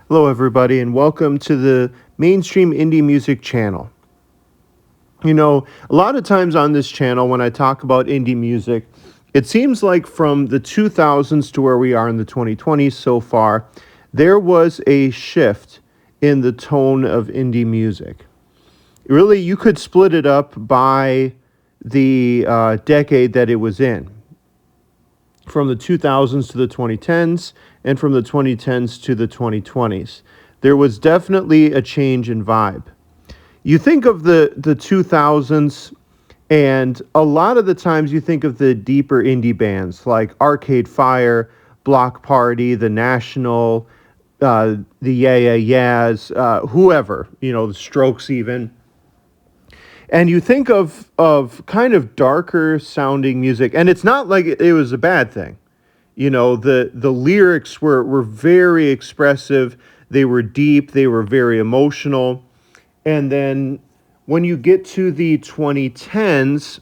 Hello, everybody, and welcome to the Mainstream Indie Music channel. You know, a lot of times on this channel, when I talk about indie music, it seems like from the 2000s to where we are in the 2020s so far, there was a shift in the tone of indie music. Really, you could split it up by the decade that it was in, from the 2000s to the 2010s, and from the 2010s to the 2020s. There was definitely a change in vibe. You think of the 2000s, and a lot of the times you think of the deeper indie bands like Arcade Fire, Block Party, The National, the Yeah Yeah Yeahs, whoever, the Strokes even. And you think of kind of darker sounding music, and it's not like it was a bad thing. The lyrics were very expressive, they were deep, they were very emotional. And then when you get to the 2010s,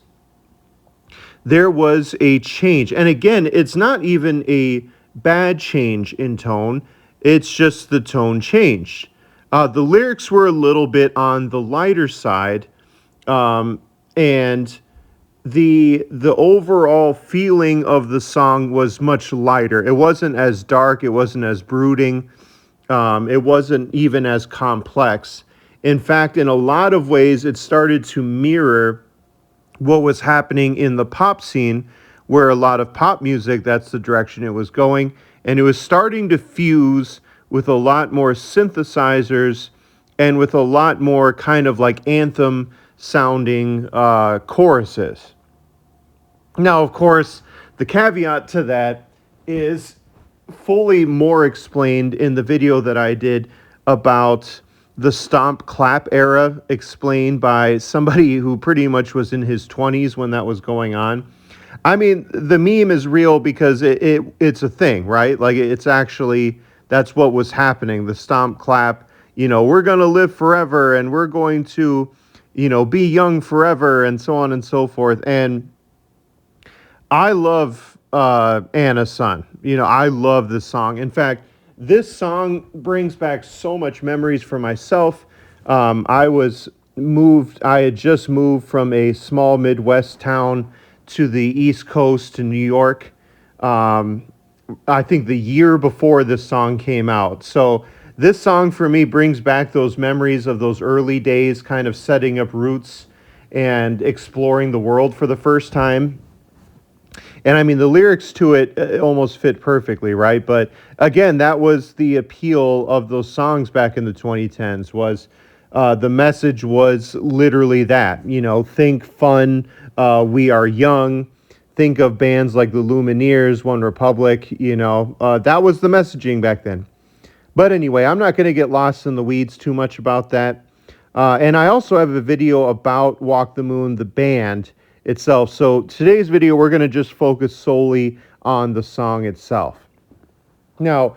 there was a change. And again, it's not even a bad change in tone, it's just the tone changed. The lyrics were a little bit on the lighter side, and the overall feeling of the song was much lighter. It wasn't as dark, it wasn't as brooding, it wasn't even as complex. In fact, in a lot of ways, it started to mirror what was happening in the pop scene, where a lot of pop music, that's the direction it was going, and it was starting to fuse with a lot more synthesizers and with a lot more kind of like anthem sounding choruses. Now, of course, the caveat to that is fully more explained in the video that I did about the stomp clap era, explained by somebody who pretty much was in his 20s when that was going on. I mean, the meme is real because it's a thing, right? Like, it's actually, that's what was happening. The stomp clap, we're going to live forever and we're going to, be young forever and so on and so forth. And I love Anna's Son. I love this song. In fact, this song brings back so much memories for myself. I had just moved from a small Midwest town to the East Coast to New York. I think the year before this song came out. So this song for me brings back those memories of those early days, kind of setting up roots and exploring the world for the first time. And I mean, the lyrics to it almost fit perfectly, right? But again, that was the appeal of those songs back in the 2010s, was the message was literally that, think fun, we are young, think of bands like the Lumineers, One Republic, that was the messaging back then. But anyway, I'm not going to get lost in the weeds too much about that. And I also have a video about Walk the Moon, the band itself. So today's video, we're going to just focus solely on the song itself. Now,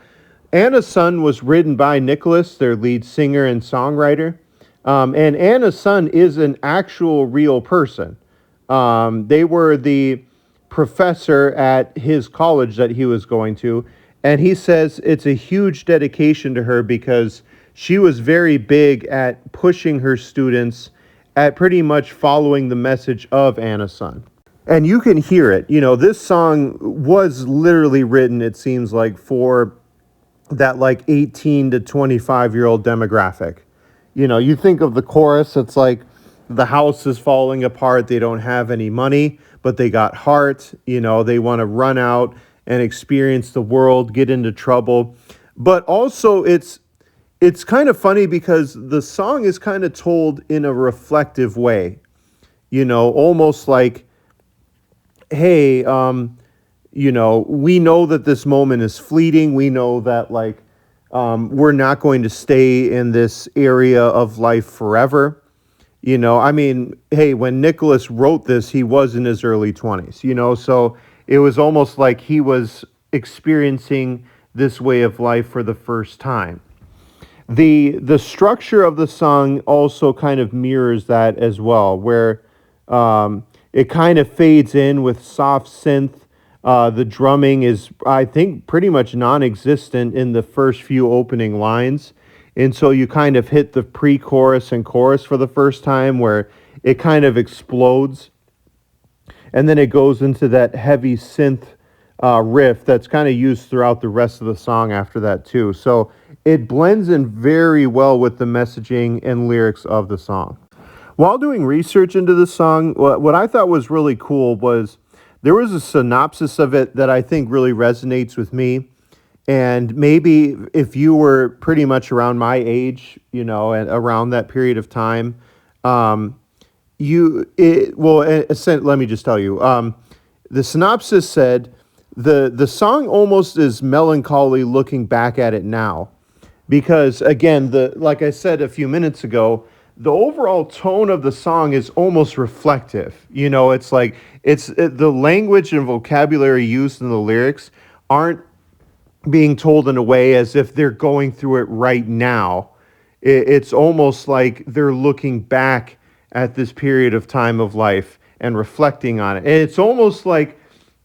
Anna's Son was written by Nicholas, their lead singer and songwriter. And Anna's Son is an actual real person. They were the professor at his college that he was going to. And he says it's a huge dedication to her because she was very big at pushing her students at pretty much following the message of Anna's Son. And you can hear it. This song was literally written, it seems like, for that like 18 to 25-year-old demographic. You think of the chorus, it's like the house is falling apart, they don't have any money, but they got heart, they want to run out and experience the world, get into trouble. But also it's kind of funny because the song is kind of told in a reflective way, almost like, hey, we know that this moment is fleeting. We know that we're not going to stay in this area of life forever. I mean, hey, when Nicholas wrote this, he was in his early 20s, so it was almost like he was experiencing this way of life for the first time. The structure of the song also kind of mirrors that as well, where it kind of fades in with soft synth, The drumming is, I think, pretty much non-existent in the first few opening lines. And so you kind of hit the pre-chorus and chorus for the first time where it kind of explodes. And then it goes into that heavy synth riff that's kind of used throughout the rest of the song after that too. So it blends in very well with the messaging and lyrics of the song. While doing research into the song, what I thought was really cool was there was a synopsis of it that I think really resonates with me. And maybe if you were pretty much around my age, and around that period of time, um, let me just tell you, the synopsis said the song almost is melancholy looking back at it now, because again, the like I said a few minutes ago, the overall tone of the song is almost reflective. It's like the language and vocabulary used in the lyrics aren't being told in a way as if they're going through it right now. It's almost like they're looking back at this period of time of life and reflecting on it. And it's almost like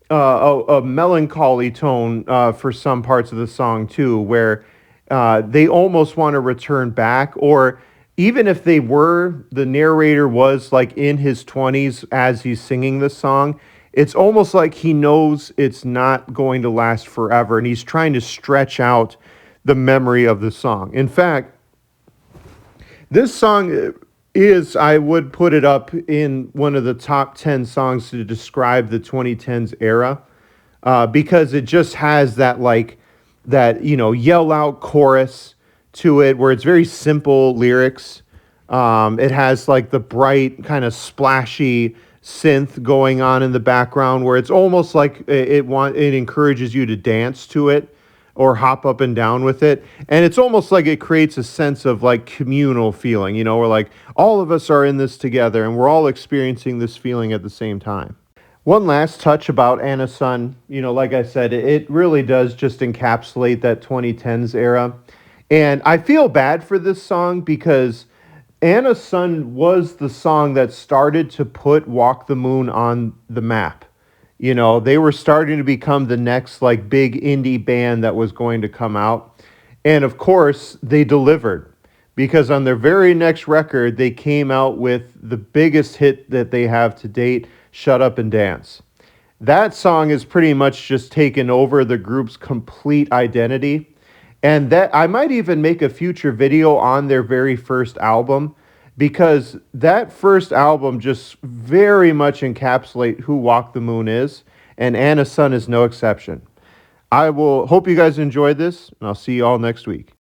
a melancholy tone for some parts of the song too, where they almost want to return back, or even if the narrator was like in his 20s as he's singing this song, it's almost like he knows it's not going to last forever, and he's trying to stretch out the memory of the song. In fact, this song I would put it up in one of the top 10 songs to describe the 2010s era, because it just has that yell out chorus to it where it's very simple lyrics. It has like the bright kind of splashy synth going on in the background where it's almost like it encourages you to dance to it or hop up and down with it. And it's almost like it creates a sense of like communal feeling, where like all of us are in this together and we're all experiencing this feeling at the same time. One last touch about Anna Sun, like I said, it really does just encapsulate that 2010s era. And I feel bad for this song because Anna Sun was the song that started to put Walk the Moon on the map. They were starting to become the next like big indie band that was going to come out. And of course, they delivered, because on their very next record, they came out with the biggest hit that they have to date, Shut Up and Dance. That song is pretty much just taken over the group's complete identity. And that I might even make a future video on their very first album, because that first album just very much encapsulate who Walk the Moon is, and Anna Sun is no exception. I will hope you guys enjoyed this, and I'll see you all next week.